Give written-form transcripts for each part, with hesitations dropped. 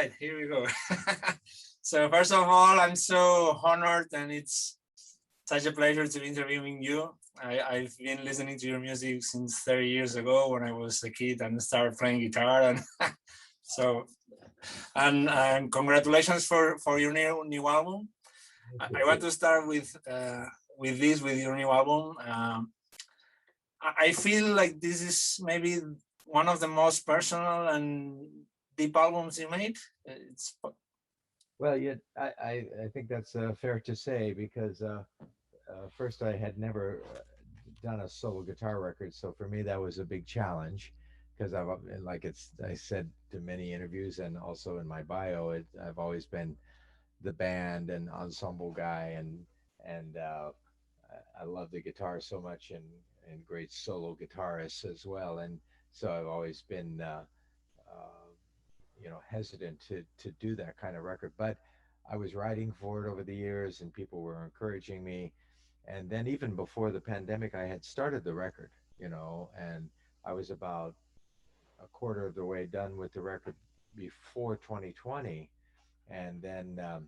right, here we go. So first of all, I'm so honored, and it's such a pleasure to be interviewing you. I've been listening to your music since 30 years ago when I was a kid and started playing guitar, and so and congratulations for your new album. I want to start with your new album. I feel like this is maybe one of the most personal and deep albums you made. It's Well, yeah, I think that's fair to say because first I had never done a solo guitar record, so for me that was a big challenge because like I said to many interviews and also in my bio, I've always been the band and ensemble guy, and I love the guitar so much and great solo guitarists as well, and so I've always been uh, hesitant to do that kind of record. But I was writing for it over the years, and people were encouraging me. And then even before the pandemic, I had started the record, and I was about a quarter of the way done with the record before 2020, and then uh,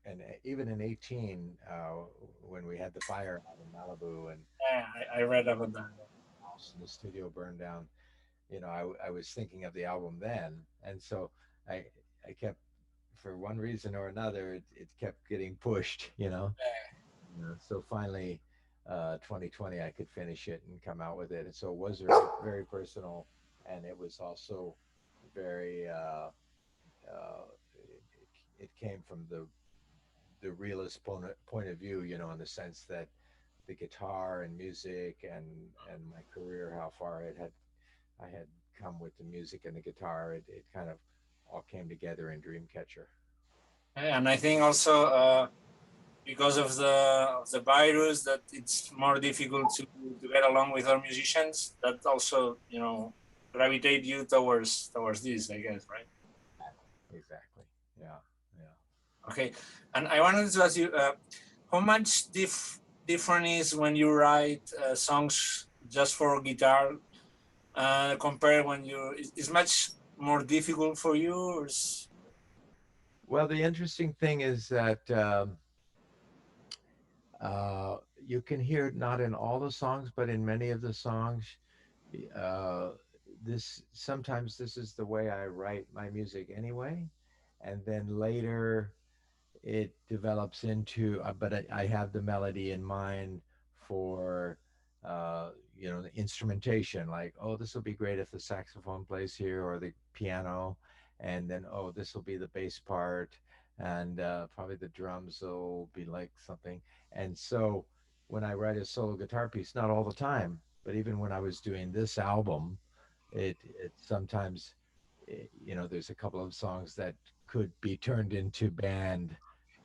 and even in 18, when we had the fire out in Malibu and yeah, I read about that. house and the studio burned down, I was thinking of the album then, and so I I kept, for one reason or another, it kept getting pushed, So finally, 2020, I could finish it and come out with it, and so it was very, very personal, and it was also very. It came from the realist point of view, in the sense that the guitar and music and my career, how far I had come with the music and the guitar, it kind of all came together in Dreamcatcher. Yeah, and I think also because of the virus, that it's more difficult to get along with our musicians. That also gravitate you towards this, I guess, right? Exactly. Yeah. Yeah. Okay, and I wanted to ask you, how much different is when you write songs just for guitar compared when it's much more difficult for you, or Well, the interesting thing is that you can hear it not in all the songs, but in many of the songs. Uh, this sometimes this is the way I write my music anyway, and then later it develops into. But I have the melody in mind for the instrumentation. Like, oh, this will be great if the saxophone plays here or the piano, and then oh, this will be the bass part, and probably the drums will be like something. And so when I write a solo guitar piece, not all the time, but even when I was doing this album, it sometimes, there's a couple of songs that could be turned into band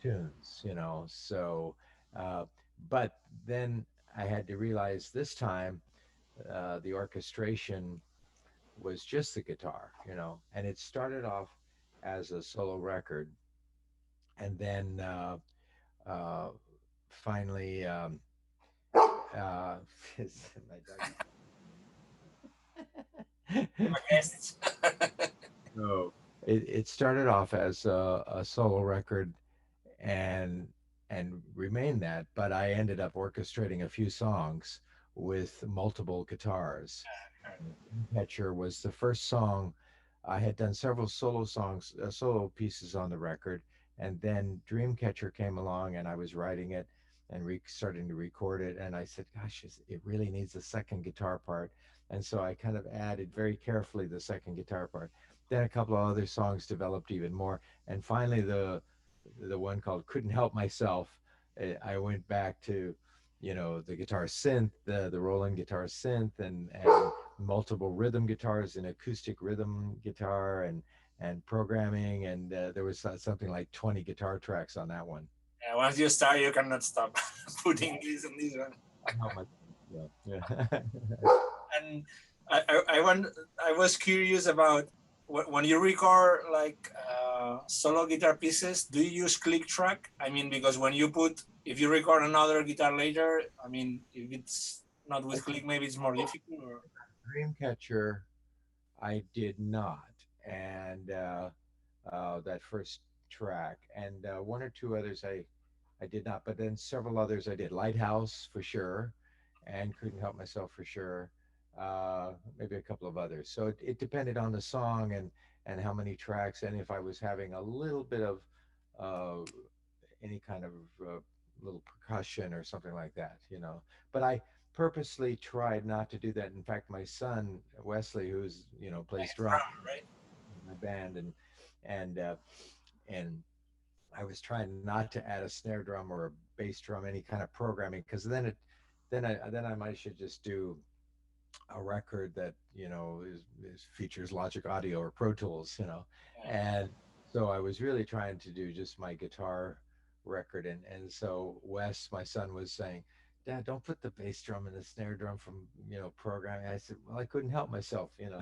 tunes, So, uh, but then I had to realize this time the orchestration was just the guitar, and it started off as a solo record, and then uh, finally, uh, my guests? so it started off as a solo record and remained that, but I ended up orchestrating a few songs with multiple guitars. Dreamcatcher was the first song. I had done several solo songs, solo pieces on the record, and then Dreamcatcher came along, and I was writing it and starting to record it, and I said, "Gosh, it really needs a second guitar part," and so I kind of added very carefully the second guitar part. Then a couple of other songs developed even more, and finally the one called "Couldn't Help Myself." I went back to, the guitar synth, the Roland guitar synth, and multiple rhythm guitars, and acoustic rhythm guitar, and programming, and there was something like 20 guitar tracks on that one. Yeah, once you start, you cannot stop putting this and this one. Not much. Yeah, yeah. And I was curious about when you record like solo guitar pieces, do you use click track? I mean, because if you record another guitar later, I mean, if it's not with click, maybe it's more difficult. Or Dreamcatcher, I did not. and that first track, and one or two others I did not, but then several others I did. Lighthouse for sure, and Couldn't Help Myself for sure. Maybe a couple of others. So it depended on the song and how many tracks, and if I was having a little bit of uh, any kind of uh, little percussion or something like that, you know. But I purposely tried not to do that. In fact, my son Wesley, who's plays drums Right? in my band, and and I was trying not to add a snare drum or a bass drum, any kind of programming, because then I might should just do a record that features Logic Audio or Pro Tools, Yeah. and so I was really trying to do just my guitar record, and so Wes, my son, was saying, "Dad, don't put the bass drum and the snare drum from programming." I said, "Well, I couldn't help myself, and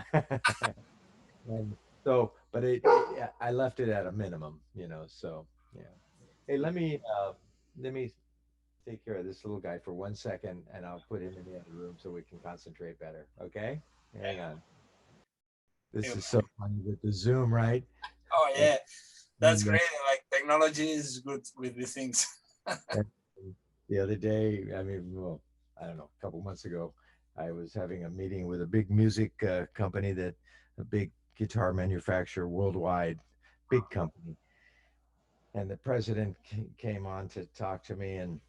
so, but yeah, I left it at a minimum, so yeah. Hey, let me take care of this little guy for 1 second, and I'll put him in the other room so we can concentrate better. Okay? Hang Yeah. on. This Yeah. is so funny with the Zoom, right? Oh And, yeah, that's and, great. Like technology is good with these things. and the other day, I mean, well, I don't know, a couple months ago, I was having a meeting with a big music company, a big guitar manufacturer worldwide, big company, and the president came on to talk to me, and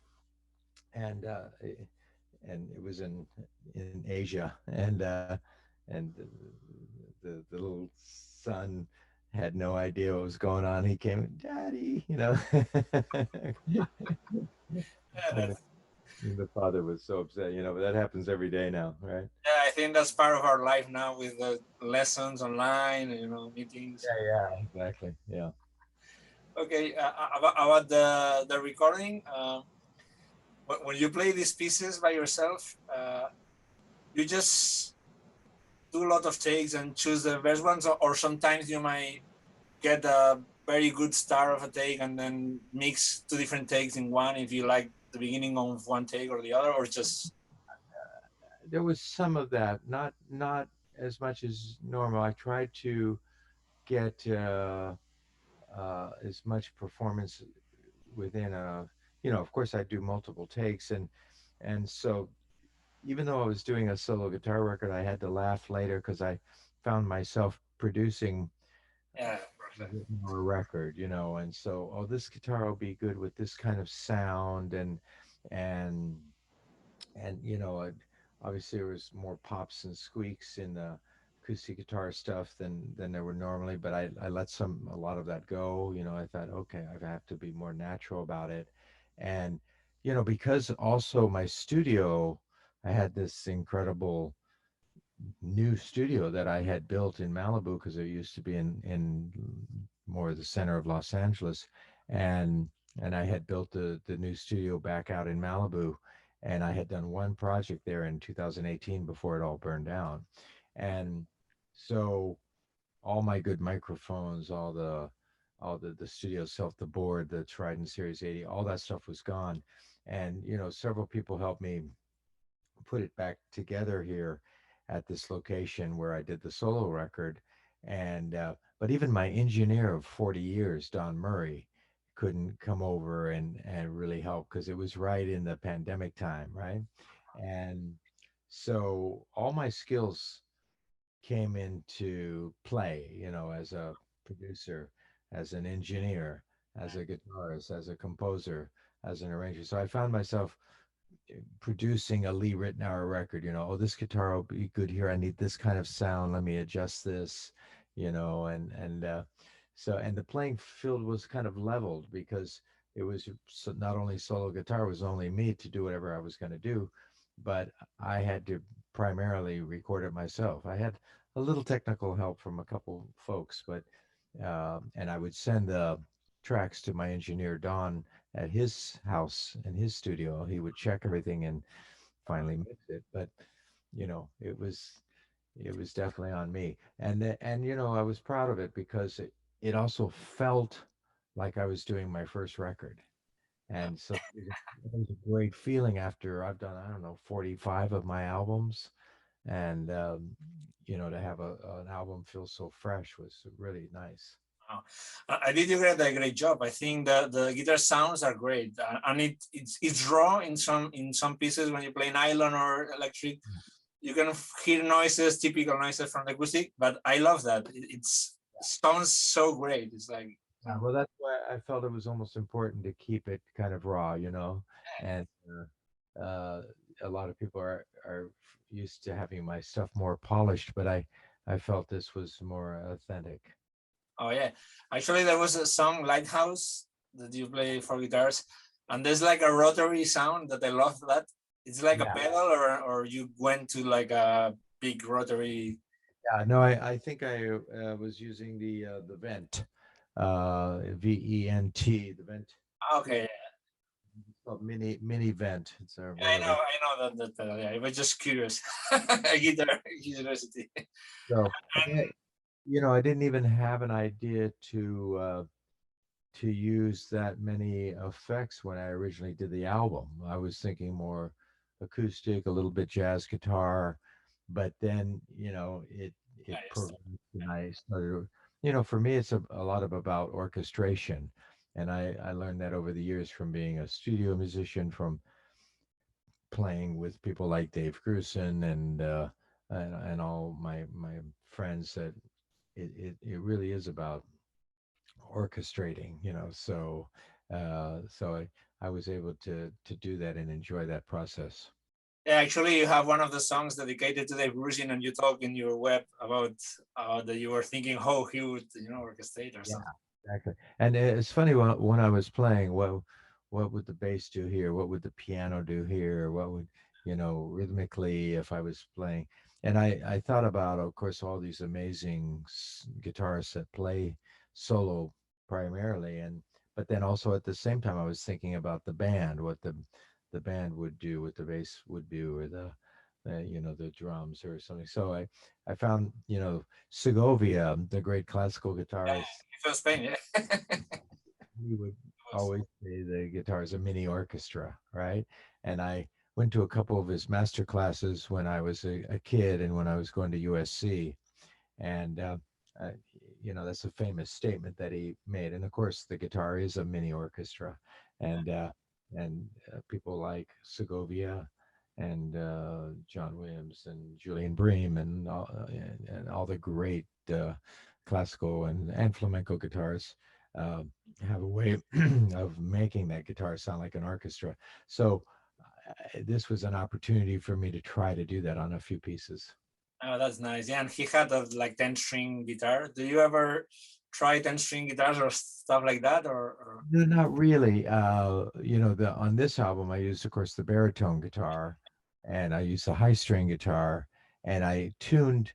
and it was in Asia, and the little son had no idea what was going on. He came, Daddy, Yeah, and the father was so upset, but that happens every day now, right? yeah, I think that's part of our life now with the lessons online, meetings. Yeah, yeah, exactly. Yeah. Okay, about the recording. When you play these pieces by yourself, you just do a lot of takes and choose the best ones, or sometimes you might get a very good start of a take and then mix two different takes in one if you like the beginning of one take or the other, or just There was some of that, not as much as normal. I tried to get as much performance within of course I do multiple takes, and so even though I was doing a solo guitar record, I had to laugh later because I found myself producing yeah, a record, and so, oh, this guitar will be good with this kind of sound, and obviously there was more pops and squeaks in the acoustic guitar stuff than there were normally, but I let a lot of that go. I thought, okay, I have to be more natural about it, and because also my studio, I had this incredible new studio that I had built in Malibu because it used to be in more the center of Los Angeles, and I had built the new studio back out in Malibu, and I had done one project there in 2018 before it all burned down, and so all my good microphones, all the studio self, the board, the Trident Series 80, all that stuff was gone, and several people helped me put it back together here at this location where I did the solo record. And but even my engineer of 40 years, Don Murray, couldn't come over and really help because it was right in the pandemic time, right? And so all my skills came into play, as a producer, as an engineer, as a guitarist, as a composer, as an arranger. So I found myself producing a Lee Ritenour record, oh, this guitar will be good here. I need this kind of sound. Let me adjust this, and the playing field was kind of leveled because it was not only solo guitar, it was only me to do whatever I was going to do, but I had to primarily record it myself. I had a little technical help from a couple folks, but and I would send the tracks to my engineer Don at his house in his studio. He would check everything and finally mix it. But it was definitely on me, and I was proud of it because it also felt like I was doing my first record. And so it was a great feeling after I've done, I don't know, 45 of my albums. and to have an album feel so fresh was really nice. Oh, I did you get a great job. I think the guitar sounds are great, and it's raw in some pieces when you play nylon or electric. You can hear noises, typical noises from the acoustic, but I love that. It's sounds so great. It's like, Yeah, well, that's why I felt it was almost important to keep it kind of raw, and a lot of people are used to having my stuff more polished, but I felt this was more authentic. oh yeah. Actually, there was a song Lighthouse that you play for guitars, and there's like a rotary sound that I love. That it's like a Yeah, pedal, or you went to like a big rotary. yeah. No, I think I was using the vent, VENT, the vent. Yeah, Okay, it's called mini vent. It's one I of know, the I know that pedal. Yeah, I was just curious. A guitar curiosity. so. I didn't even have an idea to use that many effects when I originally did the album. I was thinking more acoustic, a little bit jazz guitar, but then it Nice. progressed, and I started. For me, it's a lot of about orchestration, and I learned that over the years from being a studio musician, from playing with people like Dave Grusin and all my friends, that it really is about orchestrating, so I was able to do that and enjoy that process. Yeah, actually, you have one of the songs dedicated to Dave Grusin, and you talk in your web about that you were thinking how he would, orchestrate or Yeah, something. exactly. And it's funny, when I was playing, what would the bass do here? What would the piano do here? What would, rhythmically, if I was playing? And I thought about, of course, all these amazing guitarists that play solo primarily, and but then also at the same time I was thinking about the band, what the band would do, what the bass would do, or the drums or something. So I found, Segovia, the great classical guitarist, From Spain, yeah. he would Was, always say the guitar is a mini orchestra, right? And I went to a couple of his master classes when I was a kid and when I was going to USC. And, uh, that's a famous statement that he made. And of course, the guitar is a mini orchestra. And, people like Segovia and John Williams and Julian Bream and all the great classical and flamenco guitars uh, have a way of making that guitar sound like an orchestra. So this was an opportunity for me to try to do that on a few pieces. oh, that's nice. Yeah, and he had a like 10-string guitar. Do you ever try 10-string guitars or stuff like that? Or No, not really. The on this album, I used, of course, the baritone guitar, and I used the high string guitar, and I tuned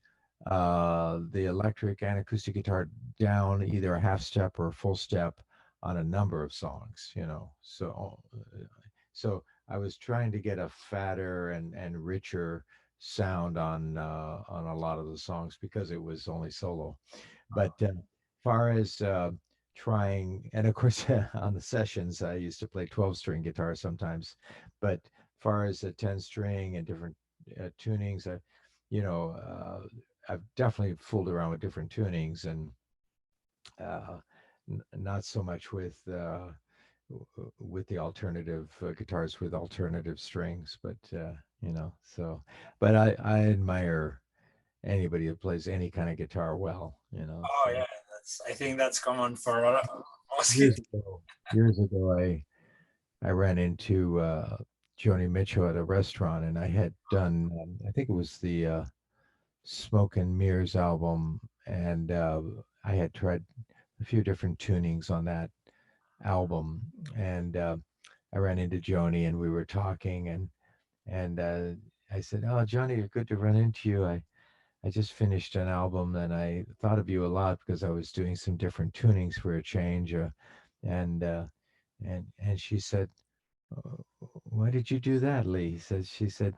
the electric and acoustic guitar down either a half step or a full step on a number of songs. So I was trying to get a fatter and richer sound on a lot of the songs because it was only solo. But far as trying, and of course on the sessions I used to play 12-string guitar sometimes, but far as a 10-string and different tunings, you know uh, I've definitely fooled around with different tunings, and uh, not so much with the alternative guitars with alternative strings, but so, but I admire anybody who plays any kind of guitar well, oh so. yeah, I think that's common for most Years kids. ago, years ago, I ran into Joni Mitchell at a restaurant, and I had done, I think it was the Smoke and Mirrors album, and I had tried a few different tunings on that album, and I ran into Joni, and we were talking, and I said, "Oh, Johnny, you're good to run into you. I just finished an album, and I thought of you a lot because I was doing some different tunings for a change, and." And she said, "Uh, why did you do that, Lee?" She said,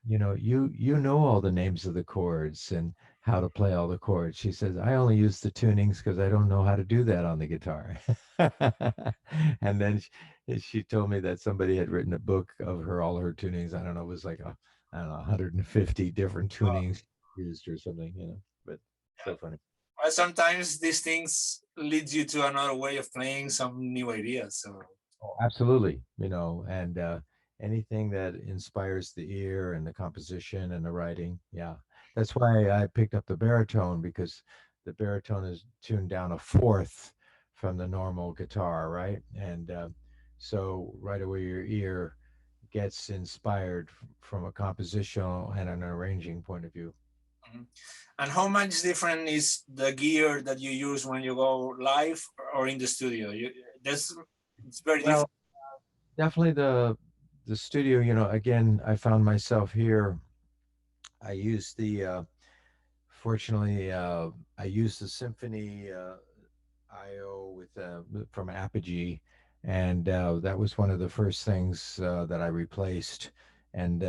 you know all the names of the chords and how to play all the chords. She says, I only use the tunings because I don't know how to do that on the guitar. And then she told me that somebody had written a book of all her tunings. I don't know, it was like I don't know, 150 different Uh, tunings used or something, but yeah. so funny. But sometimes these things lead you to another way of playing some new ideas. So Oh, absolutely. And anything that inspires the ear and the composition and the writing. Yeah. That's why I picked up the baritone because the baritone is tuned down a fourth from the normal guitar, right? And so right away your ear gets inspired from a compositional and an arranging point of view. mhm. And how much different is the gear that you use when you go live or in the studio? That's it's very different. Well, definitely the studio, again, I found myself here. I used fortunately, I used the Symphony IO from Apogee, and that was one of the first things that I replaced, and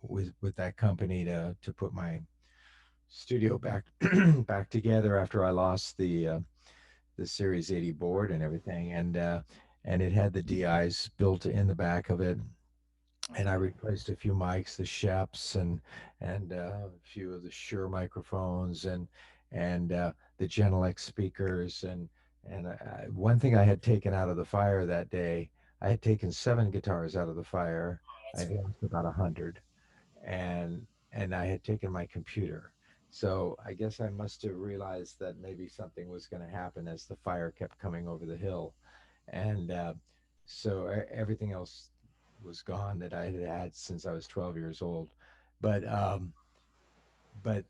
with that company to put my studio back back together after I lost the Series 80 board and everything, and it had the DIs built in the back of it, and I replaced a few mics, the Sheps, and a few of the Shure microphones, and the Genelec speakers, and one thing I had taken out of the fire that day, I had taken 7 guitars out of the fire. I That's lost about 100, and I had taken my computer. So I guess I must have realized that maybe something was going to happen as the fire kept coming over the hill, and so everything else was gone that I had had since I was 12 years old. But but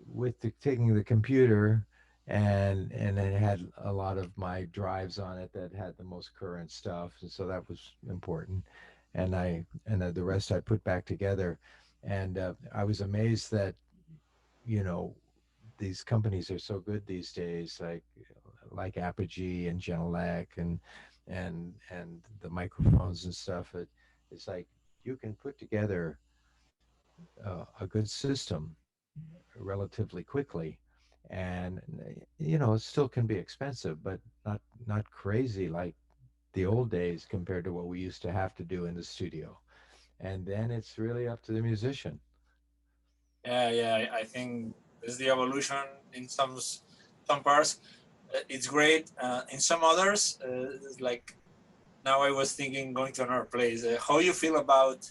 with taking the computer, and it had a lot of my drives on it that had the most current stuff, and so that was important. And the rest I put back together, and I was amazed that you know these companies are so good these days, like Apogee and Genelec and the microphones and stuff. It's like you can put together a good system relatively quickly, and it still can be expensive, but not crazy like the old days compared to what we used to have to do in the studio. And then it's really up to the musician. yeah, yeah. I think there's the evolution in some parts. It's great. In some others, it's like now I was thinking going to another place. How you feel about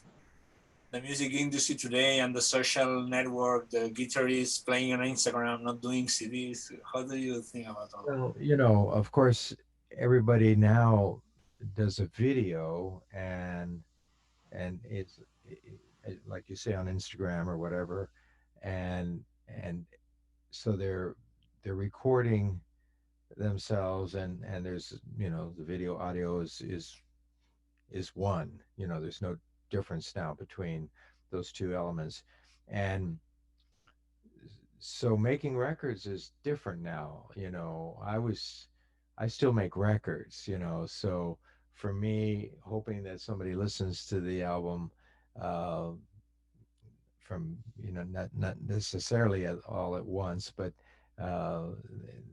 the music industry today and the social network, the guitarists playing on Instagram, not doing CDs? How do you think about all Well, of course, everybody now does a video, and like you say on Instagram or whatever, and so they're recording themselves, and there's the video audio is one. There's no difference now between those two elements, and so making records is different now. I still make records, so for me, hoping that somebody listens to the album, uh, from not necessarily all at once, but uh,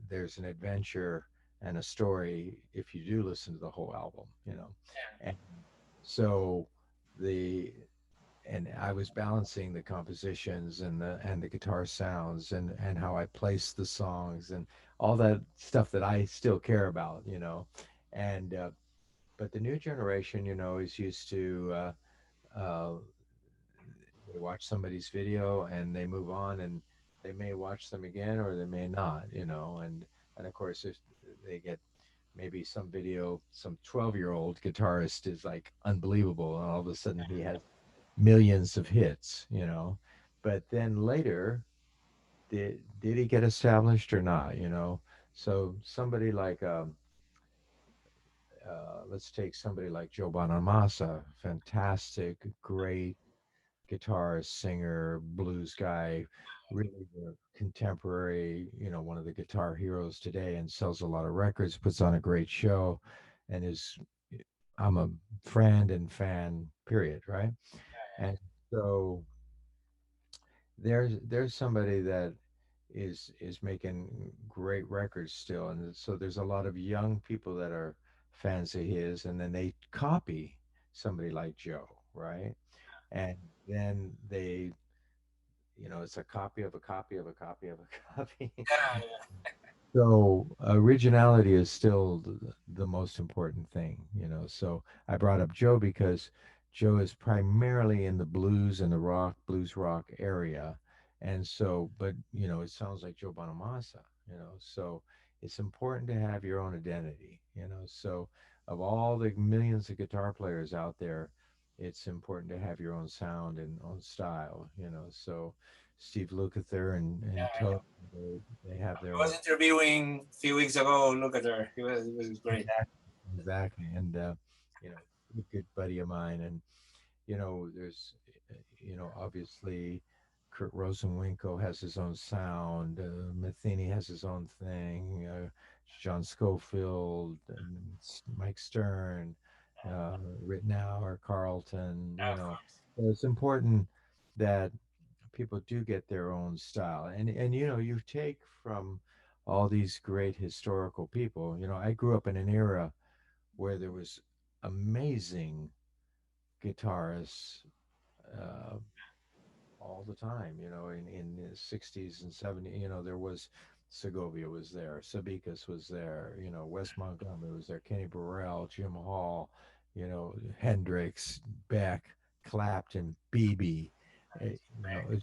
there's an adventure and a story if you do listen to the whole album, and so the and I was balancing the compositions and the guitar sounds and how I placed the songs and all that stuff that I still care about, and but the new generation, is used to they watch somebody's video and they move on, and they may watch them again or they may not, and of course if they get maybe some video, some 12-year-old guitarist is like unbelievable, and all of a sudden he has millions of hits, but then later, did he get established or not, so somebody like let's take somebody like Joe Bonamassa, fantastic, great guitarist, singer, blues guy, really the contemporary, one of the guitar heroes today, and sells a lot of records, puts on a great show, and is I'm a friend and fan, period, right? And so there's somebody that is making great records still, and so there's a lot of young people that are fans of his, and then they copy somebody like Joe, right? and then they, you know, it's a copy of a copy of a copy of a copy. Yeah, yeah. So originality is still the most important thing, you know. So I brought up Joe because Joe is primarily in the blues and the rock, blues rock area. And so, but you know, it sounds like Joe Bonamassa, you know. So it's important to have your own identity, you know. So of all the millions of guitar players out there, it's important to have your own sound and own style, you know. So Steve Lukather and Toto, they have their I was own. interviewing a few weeks ago. Look at her. He was great. Exactly, exactly. And you know, a good buddy of mine, and you know, there's, you know, obviously, Kurt Rosenwinkel has his own sound. Metheny has his own thing. John Schofield, and Mike Stern, Ritenour, Carlton. Yeah, You of know, course. so it's important that people do get their own style, and you know, you take from all these great historical people. You know, I grew up in an era where there was amazing guitarists uh, all the time. You know, in the '60s and '70s, you know, there was Segovia was there, Sabicas was there, you know, Wes Montgomery was there, Kenny Burrell, Jim Hall, you know, Hendrix, Beck, Clapton, BB. You know,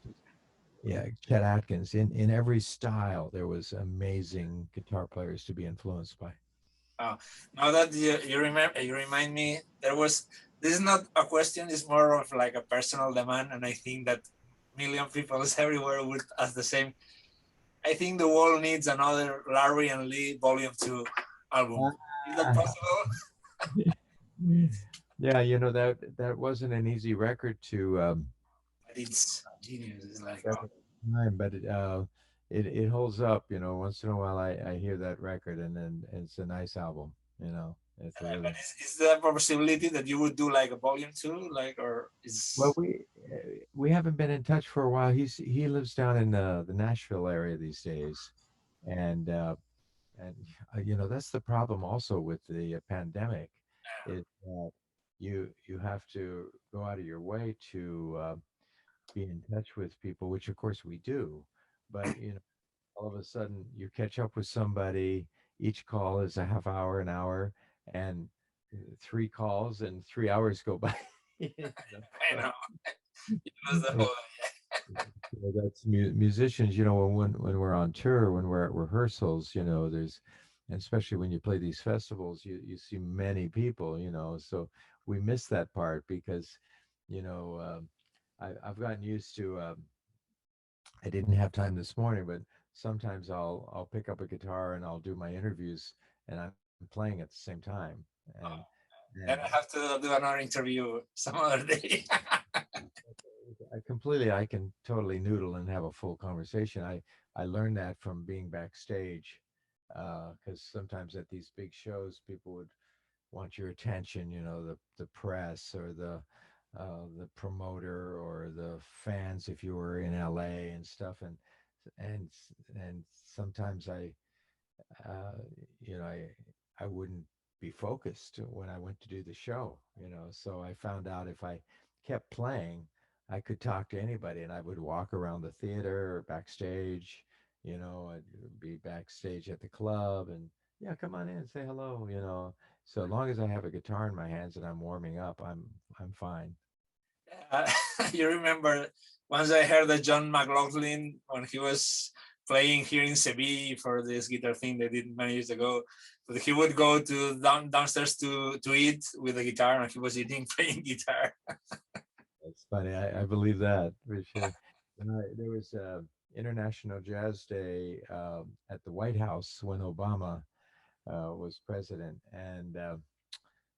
yeah, Chet Atkins. In every style, there was amazing guitar players to be influenced by. Oh, now that you remember, you remind me. There was. This is not a question. It's more of like a personal demand, and I think that million people everywhere would ask the same. I think the world needs another Larry and Lee Volume 2 album. Is that Ah. possible? Yeah, you know, that wasn't an easy record to But it's genius. It's like, at oh, the time, but it holds up. You know, once in a while I hear that record, and then it's a nice album. You know, it's a but really is there a possibility that you would do like a Volume 2, like, or well. is We haven't been in touch for a while. He lives down in the Nashville area these days, and and you know, that's the problem also with the pandemic, is that you have to go out of your way to be in touch with people, which of course we do. But you know, all of a sudden you catch up with somebody. Each call is a half hour, an hour, and three calls and 3 hours go by. You know, I so know you lose the it, whole. that's musicians. You know, when we're on tour, when we're at rehearsals, you know, there's, and especially when you play these festivals, you see many people. You know, so we miss that part because, you know, I've gotten used to. I didn't have time this morning, but sometimes I'll pick up a guitar and I'll do my interviews, and I'm playing at the same time, and Then I have to do another interview some other day. I can totally noodle and have a full conversation. I learned that from being backstage, because sometimes at these big shows, people would want your attention. You know, the press or the promoter or the fans if you were in LA and stuff, and and sometimes uh, you know, I wouldn't be focused when I went to do the show, you know. So I found out if I kept playing, I could talk to anybody, and I would walk around the theater or backstage, you know. I'd be backstage at the club, and yeah, come on in, say hello, you know. So long as I have a guitar in my hands and I'm warming up, I'm fine. uh, you remember once I heard that John McLaughlin when he was playing here in Seville for this guitar thing they did many years ago. But he would go to downstairs to eat with the guitar, and he was eating playing guitar. It's funny. I believe that for sure. There was a International Jazz Day at the White House when Obama was president, and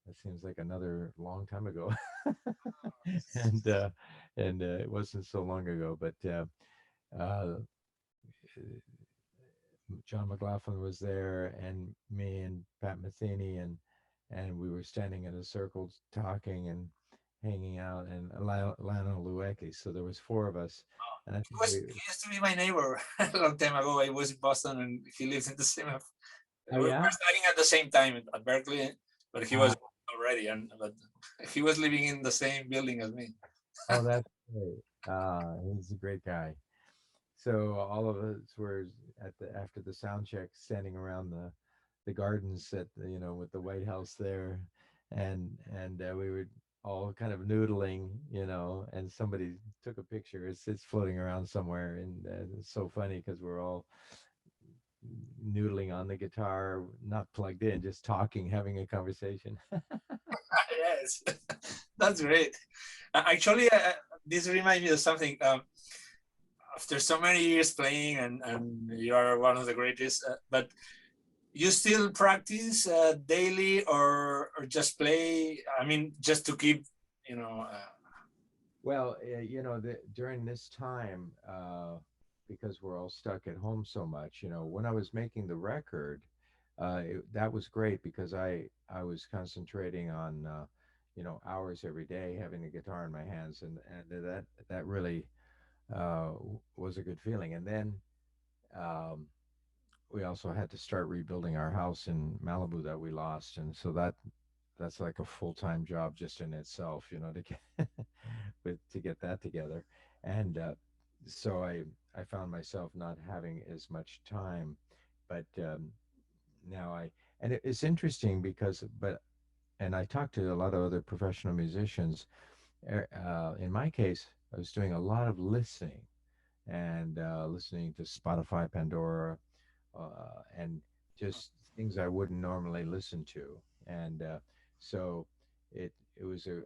it seems like another long time ago, and uh, and it wasn't so long ago. But uh, John McLaughlin was there, and me and Pat Metheny, and we were standing in a circle talking and hanging out, and Lionel Luecki. So there was four of us, and I think we. He used to be my neighbor a long time ago. I was in Boston, and he lives in the same. Oh We were yeah. studying at the same time at Berkeley, but he Uh, was already, and but he was living in the same building as me. Oh, that's great. He's a great guy. So all of us were at the after the sound check, standing around the gardens at the, with the White House there, and we were all kind of noodling, and somebody took a picture. It's floating around somewhere, and it's so funny because we're all noodling on the guitar, not plugged in, just talking, having a conversation. Yes, that's great. Actually, this reminds me of something. After so many years playing, and you are one of the greatest, but you still practice daily, or just play? I mean, just to keep, you know. Well, during this time, because we're all stuck at home so much, when I was making the record, that was great because I was concentrating on, hours every day, having the guitar in my hands, and that really was a good feeling. And then um, we also had to start rebuilding our house in Malibu that we lost, and so that's like a full-time job just in itself, to get to get that together. And so I found myself not having as much time, but now it's interesting because and I talked to a lot of other professional musicians. In my case, I was doing a lot of listening and listening to Spotify, Pandora, and just things I wouldn't normally listen to. And so it was a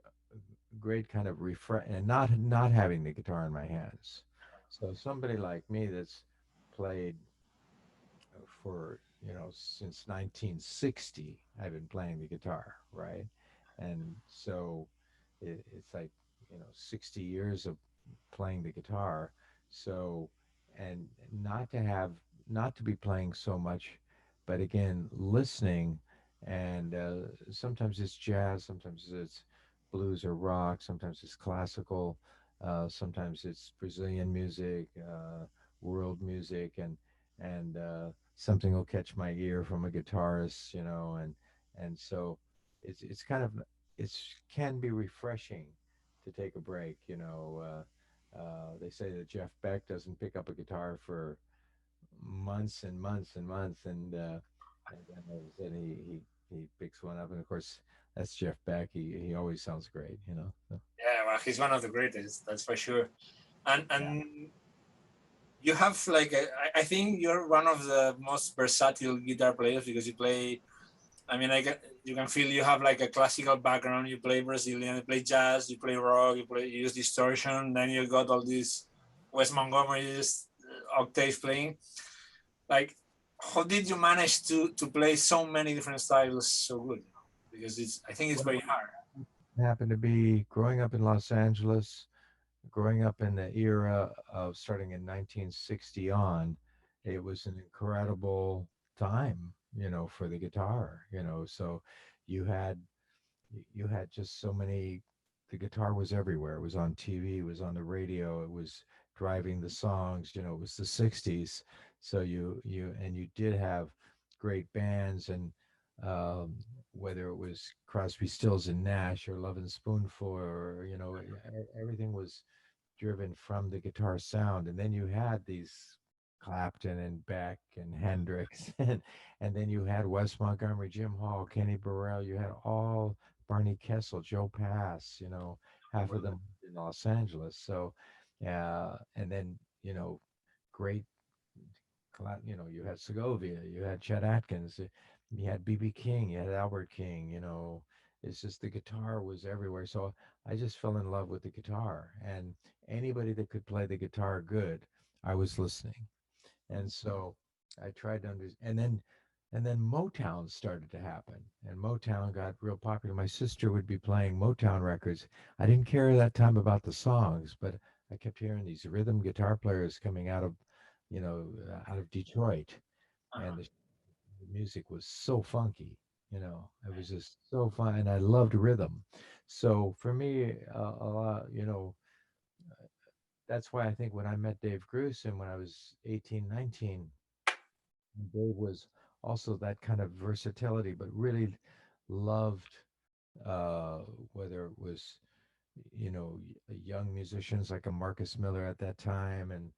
great kind of refresh, and not having the guitar in my hands. So somebody like me that's played for since 1960, I've been playing the guitar, right? And so it's like 60 years of playing the guitar. So, and not to be playing so much, but again listening, and sometimes it's jazz, sometimes it's blues or rock, sometimes it's classical, sometimes it's Brazilian music, world music, and something will catch my ear from a guitarist, and so it's kind of it's can be refreshing to take a break. They say that Jeff Beck doesn't pick up a guitar for months and months and months, and then all of a sudden he picks one up, and of course that's Jeff Beck. He always sounds great, So, Yeah, well, he's one of the greatest, that's for sure. And yeah. you have like I think you're one of the most versatile guitar players because you play. I mean, you can feel you have like a classical background. You play Brazilian, you play jazz, you play rock, you use distortion. Then you got all these Wes Montgomery octave playing. Like, how did you manage to play so many different styles so good? Because I think it's Well, very hard. it happened to be growing up in Los Angeles, growing up in the era of starting in 1960 on. It was an incredible time, for the guitar, so you had you had just so many. The guitar was everywhere. It was on TV, it was on the radio, it was driving the songs, it was the 60s. So you did have great bands, and um, whether it was Crosby, Stills and Nash or Love and Spoonful, or everything was driven from the guitar sound. And then you had these Clapton and Beck and Hendrix, and then you had Wes Montgomery, Jim Hall, Kenny Burrell. You had all Barney Kessel, Joe Pass. Half of them in Los Angeles. So, and then great. You had Segovia, you had Chet Atkins, you had BB King, you had Albert King. It's just the guitar was everywhere. So I just fell in love with the guitar, and anybody that could play the guitar good, I was listening. And so I tried to understand. And then Motown started to happen, and Motown got real popular. My sister would be playing Motown records. I didn't care that time about the songs, but I kept hearing these rhythm guitar players coming out of Detroit, and Uh-huh. the music was so funky. It was just so fun, and I loved rhythm. So for me, a lot, that's why I think when I met Dave Grusin when I was 18, 19, Dave was also that kind of versatility, but really loved, uh, whether it was, you know, young musicians like a Marcus Miller at that time, and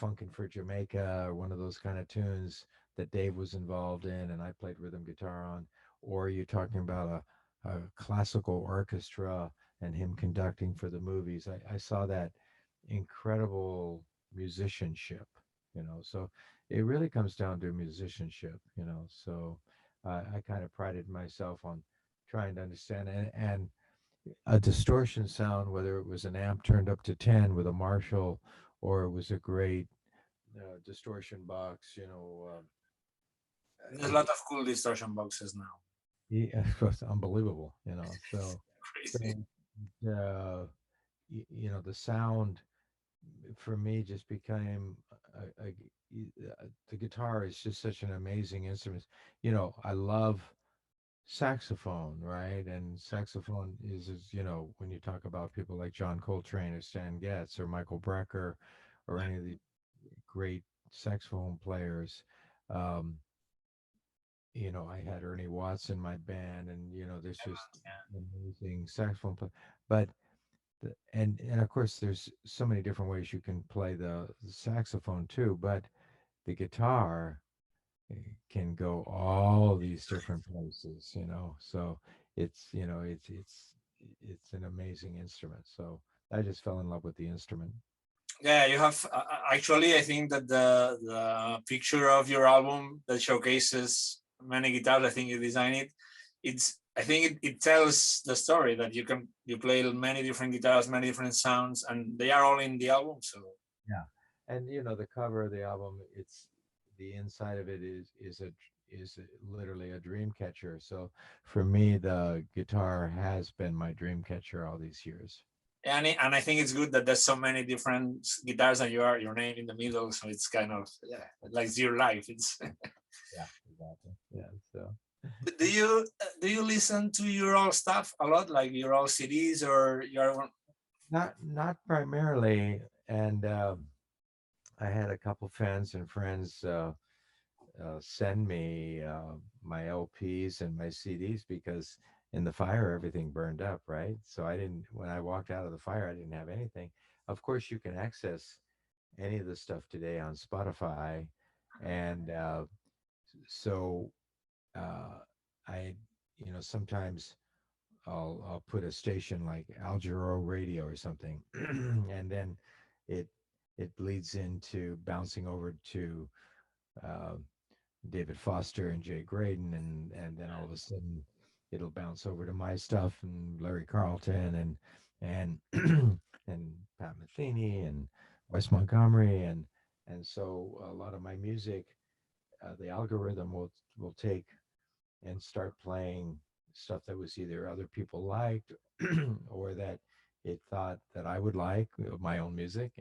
Funkin' for Jamaica, or one of those kind of tunes that Dave was involved in, and I played rhythm guitar on. Or you're talking about a classical orchestra and him conducting for the movies. I saw that incredible musicianship, So it really comes down to musicianship. So I kind of prided myself on trying to understand, and a distortion sound, whether it was an amp turned up to 10 with a Marshall, or it was a great distortion box, There's a lot of cool distortion boxes now. it was unbelievable. Crazy. Uh, the sound for me just became the guitar is just such an amazing instrument. I love saxophone, right? And saxophone is when you talk about people like John Coltrane or Stan Getz or Michael Brecker or any of the great saxophone players. Um, I had Ernie Watts in my band, and there's just amazing saxophone play. But and of course, there's so many different ways you can play the saxophone too. But the guitar can go all these different places. So it's an amazing instrument. So I just fell in love with the instrument. Yeah, you have actually. I think that the picture of your album that showcases many guitars. I think you designed it. It's. I think it tells the story that you play many different guitars, many different sounds, and they are all in the album. So Yeah, and the cover of the album, it's the inside of it literally a dream catcher. So for me, the guitar has been my dream catcher all these years. and I think it's good that there's so many different guitars and your name in the middle. So it's kind of like your life. It's Yeah, exactly. Yeah. So do you listen to your old stuff a lot, like your old CDs or your not primarily, and I had a couple fans and friends send me my LPs and my CDs because in the fire everything burned up, right? So I didn't. When I walked out of the fire, I didn't have anything. Of course, you can access any of the stuff today on Spotify, and so uh, I, sometimes I'll put a station like Al Jarreau Radio or something, and then it it bleeds into bouncing over to uh, David Foster and Jay Graydon, and then all of a sudden it'll bounce over to my stuff and Larry Carlton and and Pat Metheny and Wes Montgomery, and so a lot of my music, the algorithm will take and start playing stuff that was either other people liked or that it thought that I would like my own music.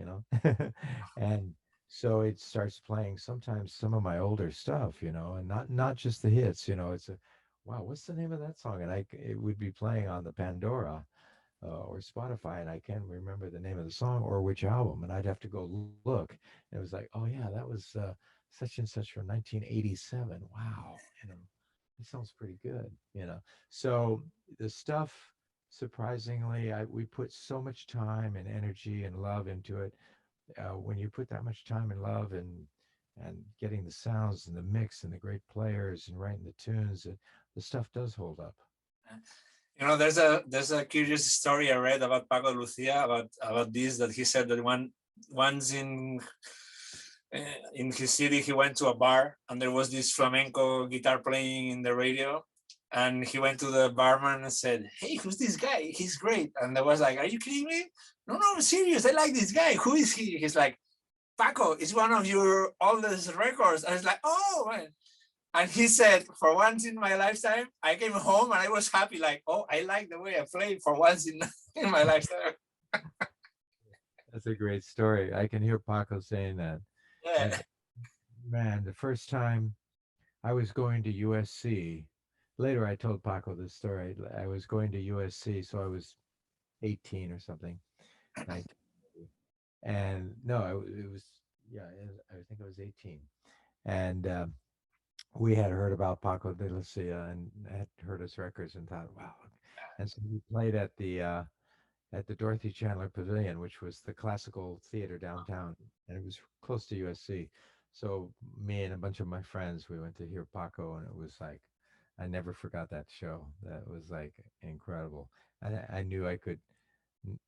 And so it starts playing sometimes some of my older stuff, and not just the hits. It's a wow, what's the name of that song? And it would be playing on the Pandora or Spotify, and I can't remember the name of the song or which album, and I'd have to go look. And it was like, oh yeah, that was such and such from 1987. Wow, it sounds pretty good. So the stuff, surprisingly, we put so much time and energy and love into it. When you put that much time and love and getting the sounds and the mix and the great players and writing the tunes, the stuff does hold up. there's a curious story I read about Paco Lucia about this, that he said that once in his city he went to a bar and there was this flamenco guitar playing in the radio, and he went to the barman and said, "Hey, who's this guy? He's great." And I was like, "Are you kidding me? No, I'm serious. I like this guy. Who is he?" He's like, "Paco, it's one of your oldest records." I was like, "Oh man." And he said, "For once in my lifetime, I came home and I was happy, like, oh, I like the way I played for once in, in my lifetime." That's a great story. I can hear Paco saying that. Yeah. And man, the first time I was going to USC, later I told Paco this story. I was going to USC, so I was 18 or something, 19. And no, it was, yeah, I think I was 18. And we had heard about Paco de Lucia and had heard his records and thought, wow. And so we played at the Dorothy Chandler Pavilion, which was the classical theater downtown, and it was close to USC. So me and a bunch of my friends, we went to hear Paco, and it was like I never forgot that show. That was like incredible. I knew I could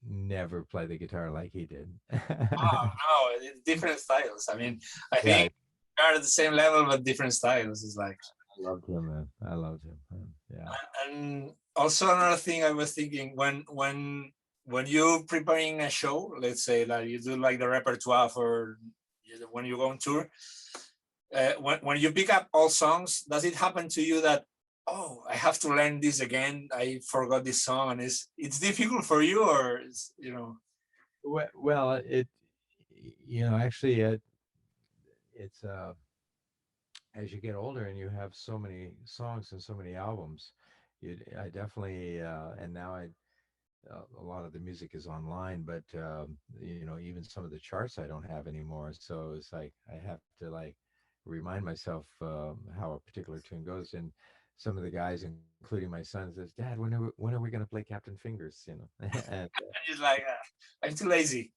never play the guitar like he did. Oh no, it's different styles. I mean, I Yeah, think we are at the same level but different styles. It's like, I loved him, man. I loved him. Yeah. and also another thing I was thinking, when you're preparing a show, let's say that you do like the repertoire for when you go on tour, when you pick up all songs, does it happen to you that, oh, I have to learn this again, I forgot this song, and it's difficult for you, or it's, Well, actually, it's as you get older and you have so many songs and so many albums, I definitely, and now a lot of the music is online, but even some of the charts I don't have anymore. So it's like I have to like remind myself how a particular tune goes. And some of the guys, including my son, says, "Dad, when are we going to play Captain Fingers?" And it's like, I'm too lazy.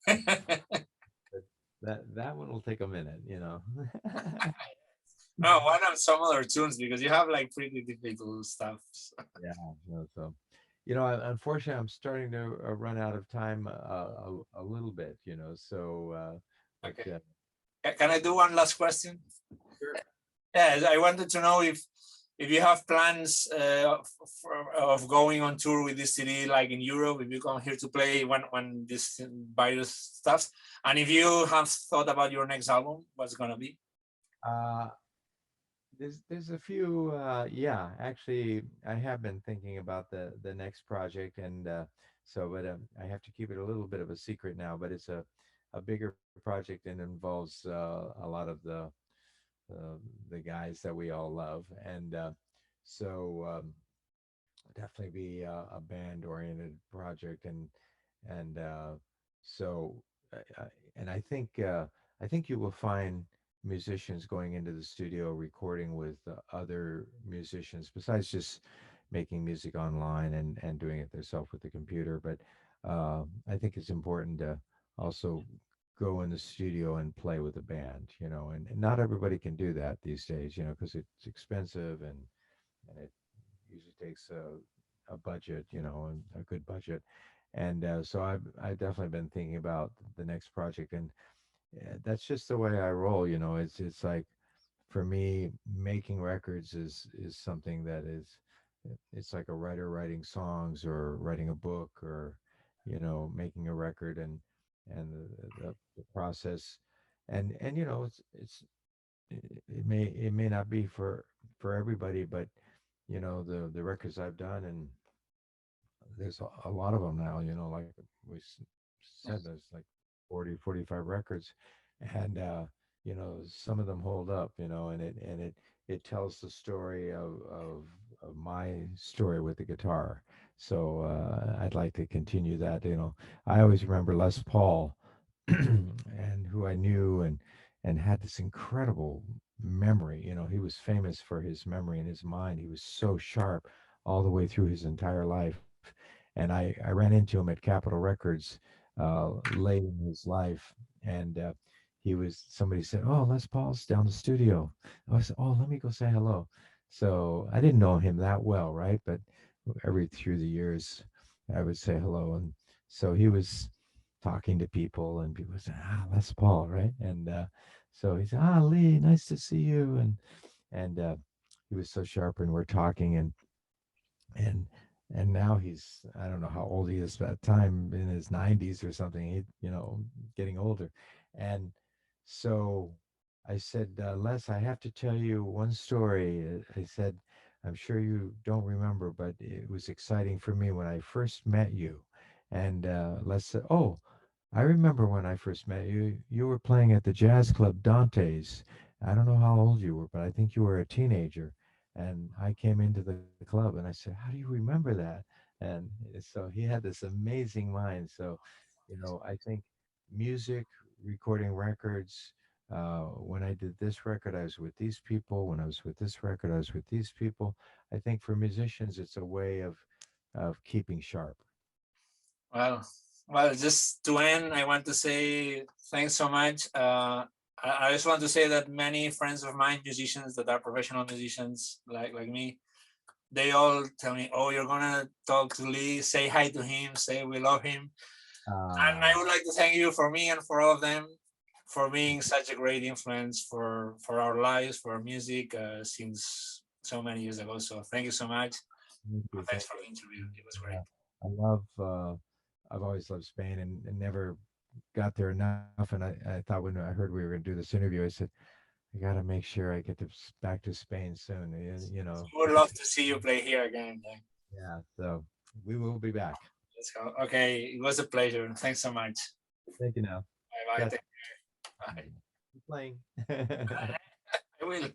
that one will take a minute. No, why not some other tunes, because you have like pretty difficult stuff. Yeah, so unfortunately, I'm starting to run out of time a little bit. So but Okay, can I do one last question? sure. Yeah, I wanted to know if you have plans of going on tour with this CD, like in Europe, if you come here to play when this virus stops, and if you have thought about your next album, what's gonna be? Uh, there's a few. Yeah, actually, I have been thinking about the next project, and but I have to keep it a little bit of a secret now. But it's a bigger project and involves a lot of uh, the guys that we all love, and so definitely be a band oriented project, and so I, I- and I think you will find musicians going into the studio recording with other musicians besides just making music online and doing it themselves with the computer. But I think it's important to also go in the studio and play with a band, and not everybody can do that these days, because it's expensive and it usually takes a budget, and a good budget. And so I've definitely been thinking about the next project, and that's just the way I roll. It's like for me, making records is something that it's like a writer writing songs or writing a book or making a record and the process and it may not be for everybody, but the records I've done, and there's a lot of them now, like we said, there's like 40, 45 records, and some of them hold up, and it tells the story of my story with the guitar. So I'd like to continue that. I always remember Les Paul, and who I knew and had this incredible memory. He was famous for his memory and his mind. He was so sharp all the way through his entire life. And I ran into him at Capitol Records late in his life, and somebody said, "Oh, Les Paul's down the studio." I said, "Oh, let me go say hello." So I didn't know him that well, right? But every through the years, I would say hello, and so he was talking to people, and people said, "Ah, Les Paul," right? And so he said, "Ah, Lee, nice to see you," and he was so sharp, and we're talking, and and now he's, I don't know how old he is at that time, in his 90s or something, getting older. And so I said, Les, I have to tell you one story. I said, I'm sure you don't remember, but it was exciting for me when I first met you. And Les said, oh, I remember when I first met you. You were playing at the jazz club Dante's. I don't know how old you were, but I think you were a teenager. And I came into the club and I said, how do you remember that? And so he had this amazing mind. So, I think music, recording records, when I did this record, I was with these people. When I was with this record, I was with these people. I think for musicians, it's a way of keeping sharp. Well, well, just to end, I want to say thanks so much. I just want to say that many friends of mine, musicians that are professional musicians like me, they all tell me, "Oh, you're gonna talk to Lee. Say hi to him. Say we love him." And I Uh, would like to thank you for me and for all of them for being such a great influence for our lives, for our music since so many years ago. So thank you so much. thank you. Thanks for the interview. It was great. Yeah. I love. I've always loved Spain and never got there enough. And I thought when I heard we were going to do this interview, I said I got to make sure I get to back to Spain soon. You know, We would love to see you play here again. Yeah. yeah. So we will be back. Let's go. Okay, it was a pleasure. Thanks so much. Thank you. Now, Bye bye. got Bye. playing. I will.